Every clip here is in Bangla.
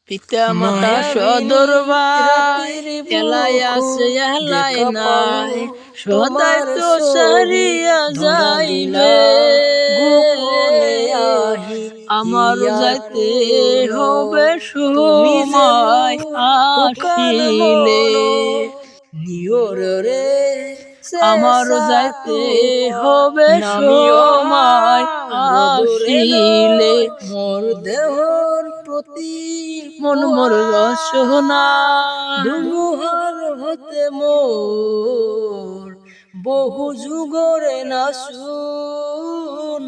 পিতা মাতা সদর ভাই এলাই আছে এলাই নাই সদাই তো সারিয়া যাইবে আমার যাইতে হবে সময় আসিলে নিয়র রে আমার যাইতে হবে সময় আসিলে মোর দেহর প্রতি মন মোর রসনা দুমুহার হতে মোর বহু যুগরে নাশুন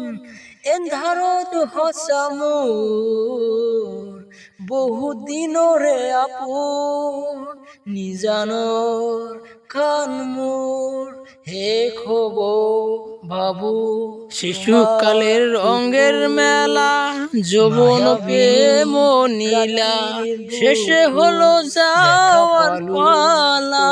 এন্ধারত হসামোর বহু দিনরে আপন নিজানর কান মোর হে খবর বাবু শিশুকালের রঙের মেলা যৌবন প্রেম নীলা শেষে হলো যাওয়ার পালা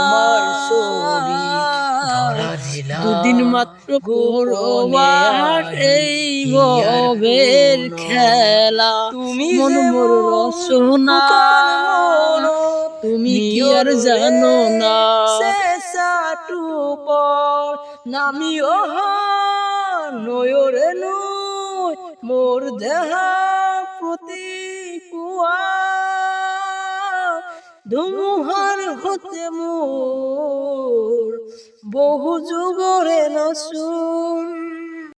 দুদিন মাত্র করবার এই ভবের খেলা তুমি মন মোর রসনা তুমি কি আর জানো না সাটু পর নামিও নয়রে নয় মোর দেহা প্রতি কুয়া ধুমুহার হতে মোর বহু যুগরে নাশুন।